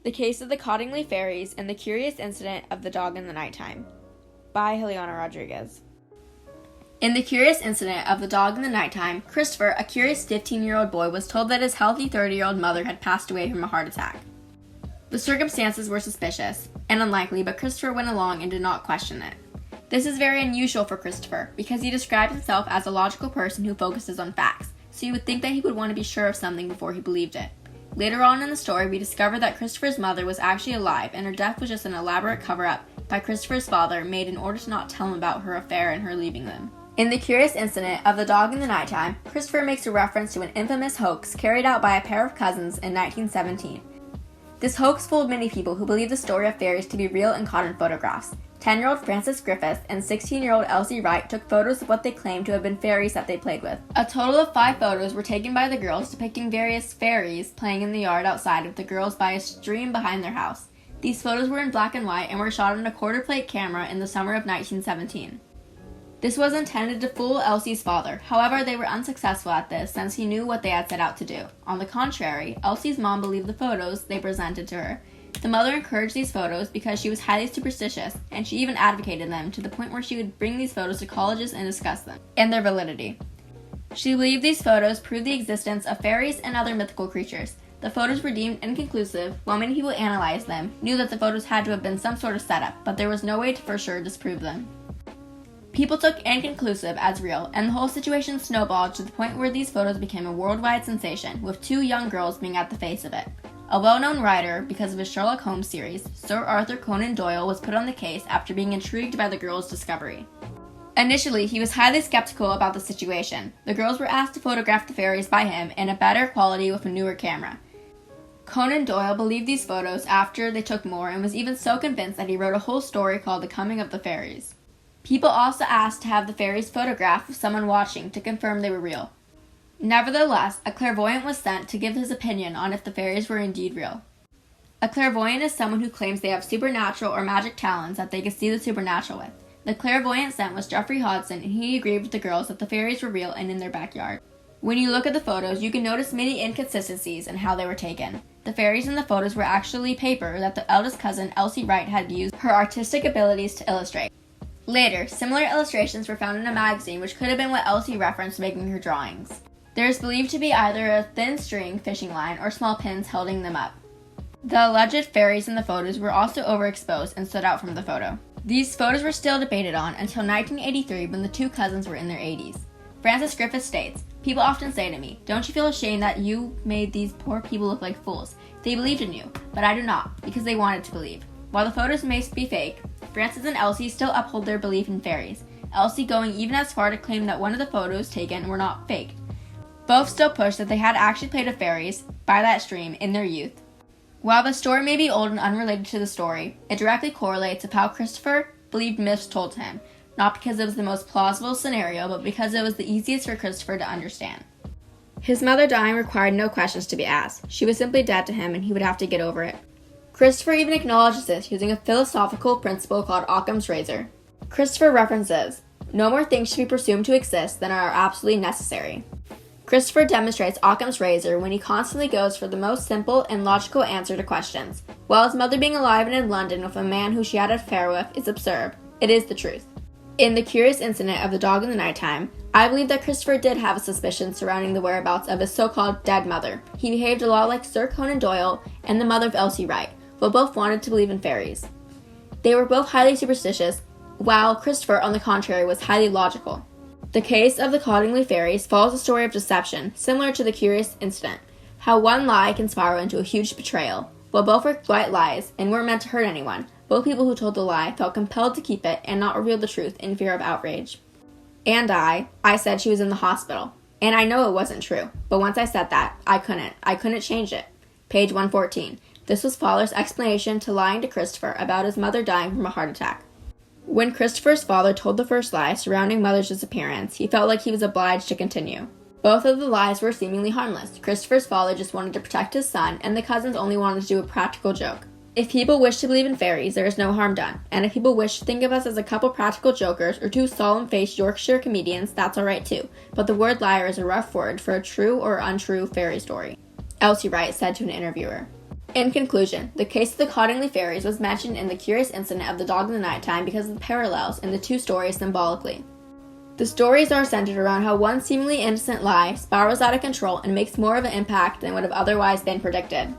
The Case of the Cottingley Fairies and the Curious Incident of the Dog in the Nighttime by Juliana Rodriguez. In the curious incident of the dog in the nighttime, Christopher, a curious 15-year-old boy, was told that his healthy 30-year-old mother had passed away from a heart attack. The circumstances were suspicious and unlikely, but Christopher went along and did not question it. This is very unusual for Christopher because he describes himself as a logical person who focuses on facts, so you would think that he would want to be sure of something before he believed it. Later on in the story, we discover that Christopher's mother was actually alive and her death was just an elaborate cover-up by Christopher's father made in order to not tell him about her affair and her leaving them. In the curious incident of the dog in the nighttime, Christopher makes a reference to an infamous hoax carried out by a pair of cousins in 1917. This hoax fooled many people who believed the story of fairies to be real and caught in photographs. 10-year-old Frances Griffith and 16-year-old Elsie Wright took photos of what they claimed to have been fairies that they played with. A total of 5 photos were taken by the girls depicting various fairies playing in the yard outside of the girls by a stream behind their house. These photos were in black and white and were shot on a quarter-plate camera in the summer of 1917. This was intended to fool Elsie's father. However, they were unsuccessful at this since he knew what they had set out to do. On the contrary, Elsie's mom believed the photos they presented to her. The mother encouraged these photos because she was highly superstitious, and she even advocated them to the point where she would bring these photos to colleges and discuss them and their validity. She believed these photos proved the existence of fairies and other mythical creatures. The photos were deemed inconclusive, while many people analyzed them, knew that the photos had to have been some sort of setup, but there was no way to for sure disprove them. People took inconclusive as real, and the whole situation snowballed to the point where these photos became a worldwide sensation, with 2 young girls being at the face of it. A well-known writer, because of his Sherlock Holmes series, Sir Arthur Conan Doyle was put on the case after being intrigued by the girls' discovery. Initially, he was highly skeptical about the situation. The girls were asked to photograph the fairies by him in a better quality with a newer camera. Conan Doyle believed these photos after they took more and was even so convinced that he wrote a whole story called The Coming of the Fairies. People also asked to have the fairies photographed with someone watching to confirm they were real. Nevertheless, a clairvoyant was sent to give his opinion on if the fairies were indeed real. A clairvoyant is someone who claims they have supernatural or magic talents that they can see the supernatural with. The clairvoyant sent was Jeffrey Hodson, and he agreed with the girls that the fairies were real and in their backyard. When you look at the photos, you can notice many inconsistencies in how they were taken. The fairies in the photos were actually paper that the eldest cousin, Elsie Wright, had used her artistic abilities to illustrate. Later, similar illustrations were found in a magazine which could have been what Elsie referenced making her drawings. There is believed to be either a thin string fishing line or small pins holding them up. The alleged fairies in the photos were also overexposed and stood out from the photo. These photos were still debated on until 1983 when the 2 cousins were in their 80s. Frances Griffith states, "People often say to me, 'Don't you feel ashamed that you made these poor people look like fools?' They believed in you, but I do not, because they wanted to believe." While the photos may be fake, Frances and Elsie still uphold their belief in fairies, Elsie going even as far to claim that one of the photos taken were not faked. Both still push that they had actually played with fairies by that stream in their youth. While the story may be old and unrelated to the story, it directly correlates with how Christopher believed myths told to him, not because it was the most plausible scenario, but because it was the easiest for Christopher to understand. His mother dying required no questions to be asked. She was simply dead to him, and he would have to get over it. Christopher even acknowledges this using a philosophical principle called Occam's razor. Christopher references, "No more things should be presumed to exist than are absolutely necessary." Christopher demonstrates Occam's razor when he constantly goes for the most simple and logical answer to questions. While his mother being alive and in London with a man who she had an affair with is absurd, it is the truth. In the curious incident of the dog in the nighttime, I believe that Christopher did have a suspicion surrounding the whereabouts of his so-called dead mother. He behaved a lot like Sir Conan Doyle and the mother of Elsie Wright, but both wanted to believe in fairies. They were both highly superstitious, while Christopher, on the contrary, was highly logical. The case of the Cottingley Fairies follows a story of deception, similar to the curious incident, how one lie can spiral into a huge betrayal. While both were white lies and weren't meant to hurt anyone, both people who told the lie felt compelled to keep it and not reveal the truth in fear of outrage. And I said she was in the hospital. And I know it wasn't true, but once I said that, I couldn't change it. Page 114. This was Fowler's explanation to lying to Christopher about his mother dying from a heart attack. When Christopher's father told the first lie surrounding mother's disappearance, he felt like he was obliged to continue. Both of the lies were seemingly harmless. Christopher's father just wanted to protect his son, and the cousins only wanted to do a practical joke. If people wish to believe in fairies, there is no harm done. And if people wish to think of us as a couple practical jokers or 2 solemn-faced Yorkshire comedians, that's alright too. But the word liar is a rough word for a true or untrue fairy story, Elsie Wright said to an interviewer. In conclusion, the case of the Cottingley Fairies was mentioned in the curious incident of the dog in the nighttime because of the parallels in the two stories symbolically. The stories are centered around how one seemingly innocent lie spirals out of control and makes more of an impact than would have otherwise been predicted.